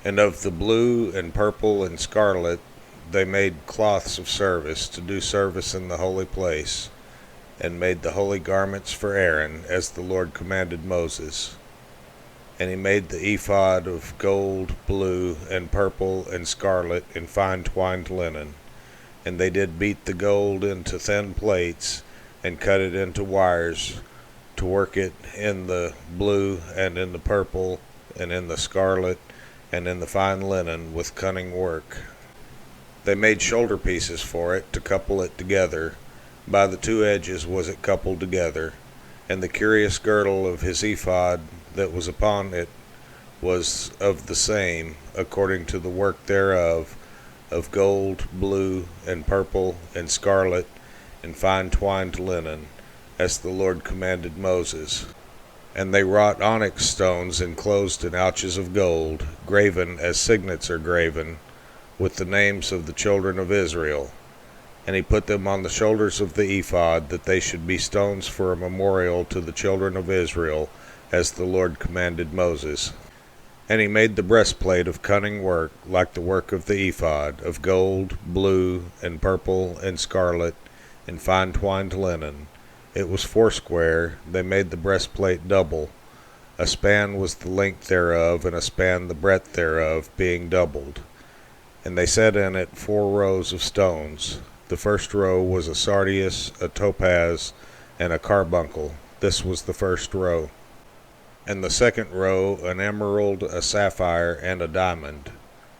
And of the blue and purple and scarlet they made cloths of service to do service in the holy place, and made the holy garments for Aaron, as the Lord commanded Moses. And he made the ephod of gold, blue, and purple, and scarlet, and fine twined linen. And they did beat the gold into thin plates, and cut it into wires, to work it in the blue, and in the purple, and in the scarlet, and in the fine linen, with cunning work. They made shoulder pieces for it, to couple it together. By the two edges was it coupled together. And the curious girdle of his ephod that was upon it was of the same, according to the work thereof, of gold, blue, and purple, and scarlet, and fine twined linen, as the Lord commanded Moses. And they wrought onyx stones enclosed in ouches of gold, graven as signets are graven, with the names of the children of Israel. And he put them on the shoulders of the ephod, that they should be stones for a memorial to the children of Israel, as the Lord commanded Moses. And he made the breastplate of cunning work, like the work of the ephod, of gold, blue, and purple, and scarlet, and fine twined linen. It was foursquare. They made the breastplate double. A span was the length thereof, and a span the breadth thereof, being doubled. And they set in it 4 rows of stones. The first row was a sardius, a topaz, and a carbuncle. This was the first row. And the second row an emerald, a sapphire, and a diamond.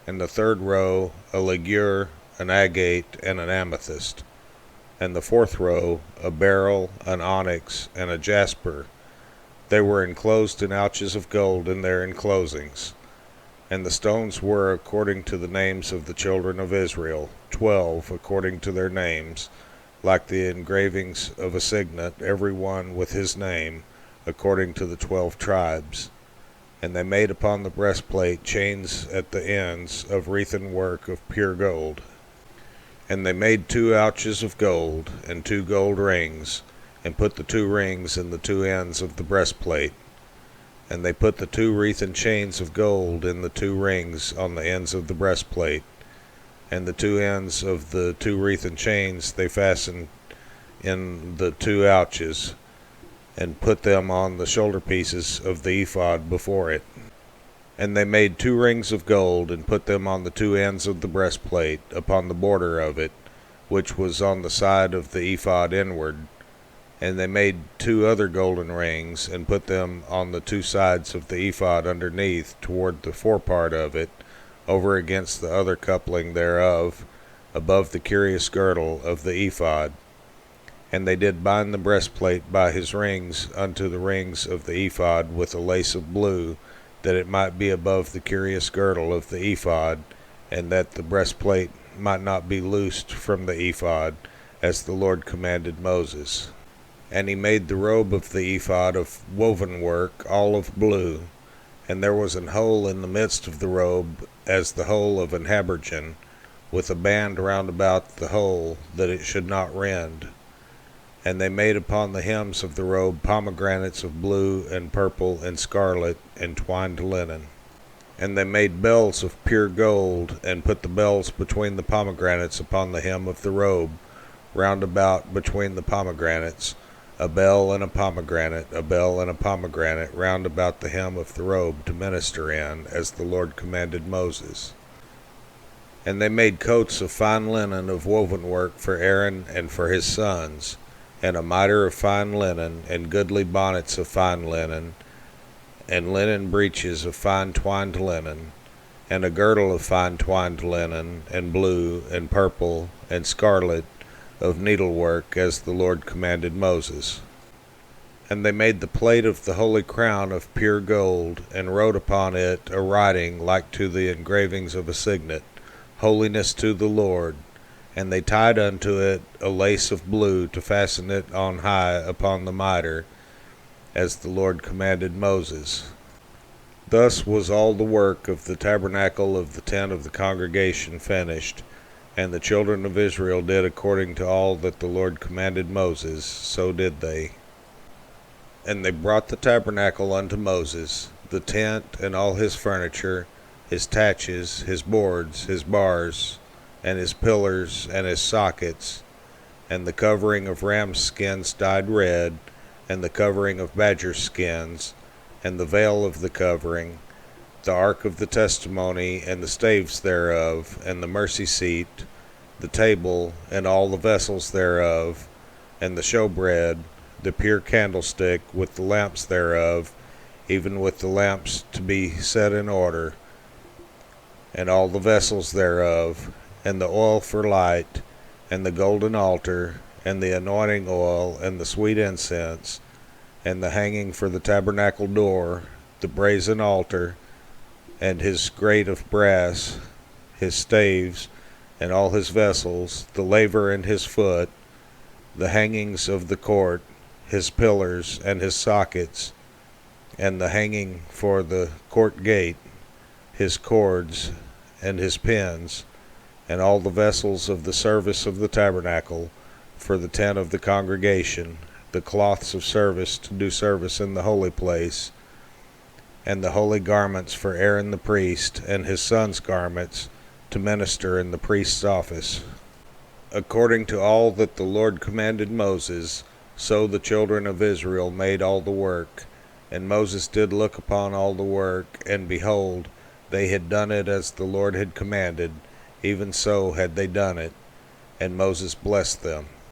And the third row a ligure, an agate, and an amethyst. And the fourth row a beryl, an onyx, and a jasper. They were enclosed in ouches of gold in their enclosings. And the stones were according to the names of the children of Israel, 12 according to their names, like the engravings of a signet, every one with his name, according to the 12 tribes. And they made upon the breastplate chains at the ends of wreathen work of pure gold. And they made 2 ouches of gold, and 2 gold rings, and put the 2 rings in the 2 ends of the breastplate. And they put the 2 wreathen chains of gold in the 2 rings on the ends of the breastplate. And the 2 ends of the 2 wreathen chains they fastened in the 2 ouches, and put them on the shoulder pieces of the ephod before it. And they made 2 rings of gold, and put them on the 2 ends of the breastplate, upon the border of it, which was on the side of the ephod inward. And they made 2 other golden rings, and put them on the 2 sides of the ephod underneath, toward the forepart of it, over against the other coupling thereof, above the curious girdle of the ephod. And they did bind the breastplate by his rings unto the rings of the ephod with a lace of blue, that it might be above the curious girdle of the ephod, and that the breastplate might not be loosed from the ephod, as the Lord commanded Moses. And he made the robe of the ephod of woven work, all of blue, and there was an hole in the midst of the robe, as the hole of an habergeon, with a band round about the hole, that it should not rend. And they made upon the hems of the robe pomegranates of blue and purple and scarlet, and twined linen. And they made bells of pure gold, and put the bells between the pomegranates upon the hem of the robe, round about between the pomegranates, a bell and a pomegranate, a bell and a pomegranate, round about the hem of the robe to minister in, as the Lord commanded Moses. And they made coats of fine linen of woven work for Aaron and for his sons, and a mitre of fine linen, and goodly bonnets of fine linen, and linen breeches of fine twined linen, and a girdle of fine twined linen, and blue, and purple, and scarlet, of needlework, as the Lord commanded Moses. And they made the plate of the holy crown of pure gold, and wrote upon it a writing like to the engravings of a signet, Holiness to the Lord. And they tied unto it a lace of blue to fasten it on high upon the mitre, as the Lord commanded Moses. Thus was all the work of the tabernacle of the tent of the congregation finished, and the children of Israel did according to all that the Lord commanded Moses, so did they. And they brought the tabernacle unto Moses, the tent and all his furniture, his taches, his boards, his bars, and his pillars, and his sockets, and the covering of ram's skins dyed red, and the covering of badger skins, and the veil of the covering, the ark of the testimony, and the staves thereof, and the mercy seat, the table, and all the vessels thereof, and the showbread, the pure candlestick, with the lamps thereof, even with the lamps to be set in order, and all the vessels thereof, and the oil for light, and the golden altar, and the anointing oil, and the sweet incense, and the hanging for the tabernacle door, the brazen altar, and his grate of brass, his staves, and all his vessels, the laver and his foot, the hangings of the court, his pillars, and his sockets, and the hanging for the court gate, his cords, and his pins, and all the vessels of the service of the tabernacle, for the tent of the congregation, the cloths of service to do service in the holy place, and the holy garments for Aaron the priest, and his sons' garments, to minister in the priest's office. According to all that the Lord commanded Moses, so the children of Israel made all the work. And Moses did look upon all the work, and behold, they had done it as the Lord had commanded, even so had they done it. And Moses blessed them.